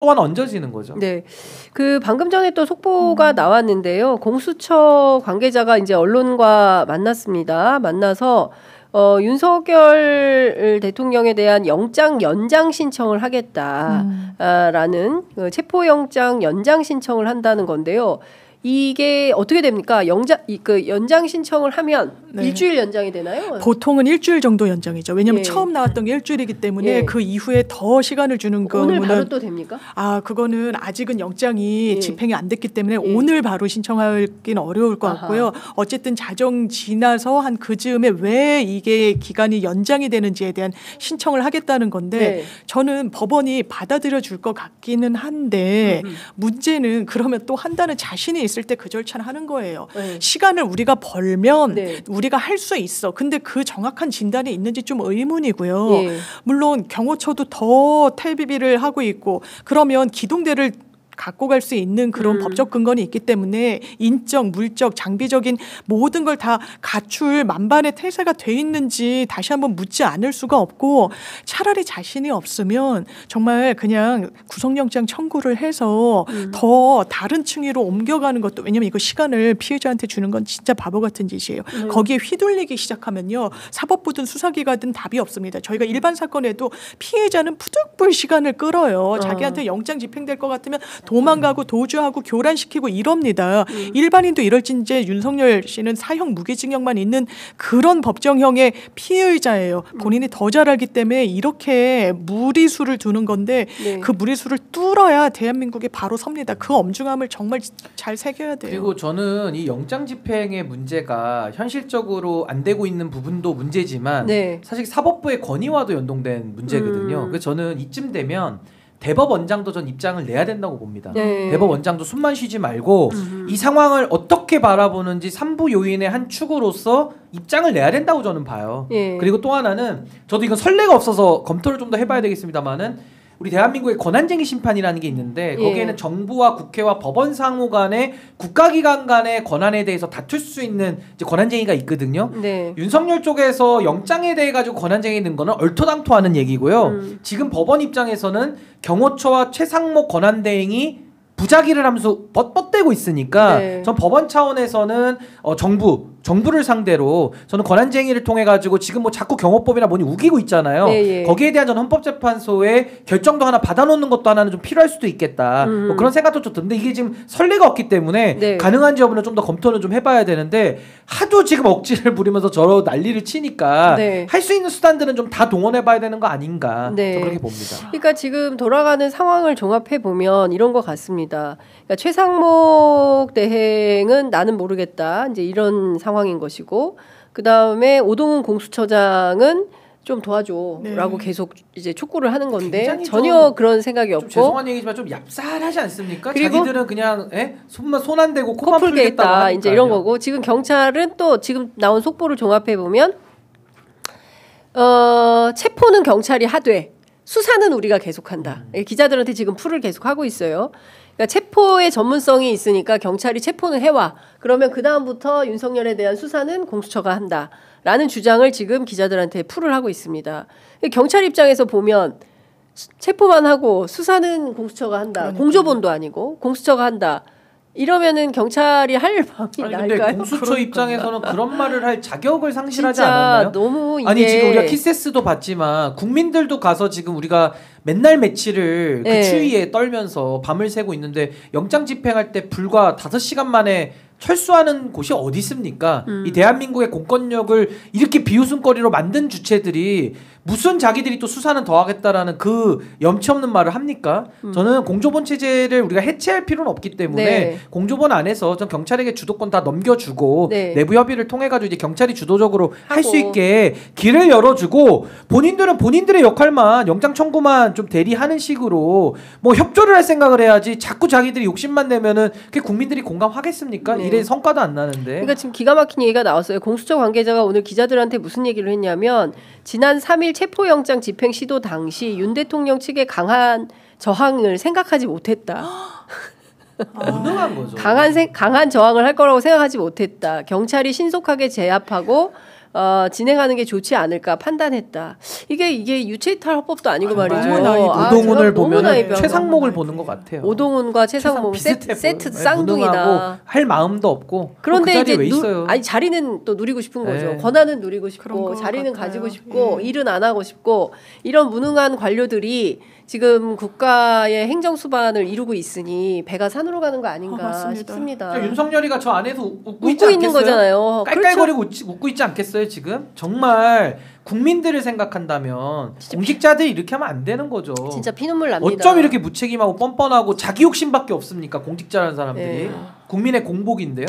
또한 얹어지는 거죠. 네, 그 방금 전에 또 속보가 나왔는데요. 공수처 관계자가 이제 언론과 만났습니다. 만나서 윤석열 대통령에 대한 영장 연장 신청을 하겠다라는 체포영장 연장 신청을 한다는 건데요. 이게 어떻게 됩니까? 연장 신청을 하면 네. 일주일 연장이 되나요? 보통은 일주일 정도 연장이죠. 왜냐하면 예. 처음 나왔던 게 일주일이기 때문에 예. 그 이후에 더 시간을 주는 거는 오늘 바로 또 됩니까? 그거는 아직은 영장이 예. 집행이 안 됐기 때문에 오늘 바로 신청하기는 어려울 것 같고요. 어쨌든 자정 지나서 한 그 즈음에 왜 이게 기간이 연장이 되는지에 대한 신청을 하겠다는 건데 네. 저는 법원이 받아들여 줄 것 같기는 한데 문제는 그러면 또 한다는 자신이 있을 때 그 절차를 하는 거예요. 네. 시간을 우리가 벌면 네. 우리가 할 수 있어. 근데 그 정확한 진단이 있는지 좀 의문이고요. 예. 물론 경호처도 더 탈비비를 하고 있고 그러면 기동대를 갖고 갈 수 있는 그런 법적 근거는 있기 때문에 인적, 물적, 장비적인 모든 걸 다 갖출 만반의 태세가 돼 있는지 다시 한번 묻지 않을 수가 없고 차라리 자신이 없으면 정말 그냥 구속영장 청구를 해서 더 다른 층위로 옮겨가는 것도 왜냐면 이거 시간을 피해자한테 주는 건 진짜 바보 같은 짓이에요. 거기에 휘둘리기 시작하면요. 사법부든 수사기관든 답이 없습니다. 저희가 일반 사건에도 피해자는 푸득불 시간을 끌어요. 자기한테 영장 집행될 것 같으면 도망가고 도주하고 교란시키고 이럽니다. 일반인도 이럴진제 윤석열 씨는 사형 무기징역만 있는 그런 법정형의 피해자예요. 본인이 더 잘 알기 때문에 이렇게 무리수를 두는 건데 네. 그 무리수를 뚫어야 대한민국에 바로 섭니다. 그 엄중함을 정말 잘 새겨야 돼요. 그리고 저는 이 영장 집행의 문제가 현실적으로 안 되고 있는 부분도 문제지만 네. 사실 사법부의 권위와도 연동된 문제거든요. 그래서 저는 이쯤 되면 대법원장도 전 입장을 내야 된다고 봅니다. 네. 대법원장도 숨만 쉬지 말고 이 상황을 어떻게 바라보는지 삼부 요인의 한 축으로서 입장을 내야 된다고 저는 봐요. 예. 그리고 또 하나는 저도 이건 선례가 없어서 검토를 좀 더 해봐야 되겠습니다만은 우리 대한민국의 권한쟁의 심판이라는 게 있는데 거기에는 예. 정부와 국회와 법원 상호 간의 국가기관 간의 권한에 대해서 다툴 수 있는 이제 권한쟁의가 있거든요. 네. 윤석열 쪽에서 영장에 대해 가지고 권한쟁의 는 거는 얼토당토하는 얘기고요. 지금 법원 입장에서는 경호처와 최상목 권한대행이 부작위를 하면서 뻗대고 있으니까 네. 전 법원 차원에서는 정부를 상대로 저는 권한쟁의를 통해 가지고 지금 뭐 자꾸 경호법이나 뭐니 우기고 있잖아요. 네, 예. 거기에 대한 저는 헌법재판소의 결정도 하나 받아놓는 것도 하나는 좀 필요할 수도 있겠다. 뭐 그런 생각도 좀 드는데 이게 지금 선례가 없기 때문에 네. 가능한지 여부는 좀 더 검토는 좀 해봐야 되는데 하도 지금 억지를 부리면서 저러 난리를 치니까 네. 할 수 있는 수단들은 좀 다 동원해봐야 되는 거 아닌가. 네. 저 그렇게 봅니다. 그러니까 지금 돌아가는 상황을 종합해 보면 이런 것 같습니다. 그러니까 최상목 대행은 나는 모르겠다. 이제 이런 상황인 것이고, 그 다음에 오동훈 공수처장은 좀 도와줘라고 계속 이제 촉구를 하는 건데 전혀 그런 생각이 없고. 죄송한 얘기지만 좀 얍살하지 않습니까? 그리고 자기들은 그냥 손 안 대고 코만 풀겠다 풀겠다 이제 이런 거고 지금 경찰은 또 지금 나온 속보를 종합해 보면 체포는 경찰이 하되 수사는 우리가 계속한다. 기자들한테 지금 풀을 계속 하고 있어요. 그러니까 체포의 전문성이 있으니까 경찰이 체포는 해와. 그러면 그 다음부터 윤석열에 대한 수사는 공수처가 한다라는 주장을 지금 기자들한테 풀을 하고 있습니다. 경찰 입장에서 보면 체포만 하고 수사는 공수처가 한다. 그러니까요. 공조본도 아니고 공수처가 한다. 이러면은 경찰이 할 방이 아니 날까요? 근데 공수처 입장에서는 그런 말을 할 자격을 상실하지 진짜 않았나요? 너무 이게 아니 지금 우리가 키세스도 봤지만 국민들도 가서 지금 우리가 맨날 며칠을 그 네. 추위에 떨면서 밤을 새고 있는데 영장 집행할 때 불과 5시간 만에 철수하는 곳이 어디 있습니까? 이 대한민국의 공권력을 이렇게 비웃음거리로 만든 주체들이 무슨 자기들이 또 수사는 더 하겠다라는 그 염치 없는 말을 합니까? 저는 공조본 체제를 우리가 해체할 필요는 없기 때문에 네. 공조본 안에서 전 경찰에게 주도권 다 넘겨주고 네. 내부 협의를 통해 가지고 이제 경찰이 주도적으로 할 수 하고. 있게 길을 열어주고 본인들은 본인들의 역할만 영장 청구만 좀 대리하는 식으로 뭐 협조를 할 생각을 해야지 자꾸 자기들이 욕심만 내면은 그게 국민들이 공감하겠습니까? 네. 이래 성과도 안 나는데. 그러니까 지금 기가 막힌 얘기가 나왔어요. 공수처 관계자가 오늘 기자들한테 무슨 얘기를 했냐면 지난 3일 체포영장 집행 시도 당시 윤 대통령 측의 강한 저항을 생각하지 못했다. 무능한 거죠. 강한 저항을 할 거라고 생각하지 못했다. 경찰이 신속하게 제압하고 진행하는 게 좋지 않을까 판단했다. 이게 유체이탈 헌법도 아니고 말이죠. 너무 나이브. 오동훈을 너무 보면 나이브하고. 최상목을 보는 것 같아요. 오동훈과 최상목 비슷해 세트 보여요. 쌍둥이다. 무능하고 할 마음도 없고. 그런데 그 자리에 이제 왜 있어요? 아니 자리는 또 누리고 싶은 거죠. 네. 권한은 누리고 그런 싶고 것 자리는 같아요. 가지고 싶고 예. 일은 안 하고 싶고 이런 무능한 관료들이 지금 국가의 행정 수반을 이루고 있으니 배가 산으로 가는 거 아닌가 맞습니다. 싶습니다. 그러니까 윤석열이가 저 안에서 웃고 웃고 있지 있는 않겠어요? 거잖아요. 깔깔거리고 웃고 있지 않겠어요 지금? 정말 국민들을 생각한다면 공직자들이 이렇게 하면 안 되는 거죠. 진짜 피눈물 납니다. 어쩜 이렇게 무책임하고 뻔뻔하고 자기 욕심밖에 없습니까? 공직자라는 사람들이. 예. 국민의 공복인데요.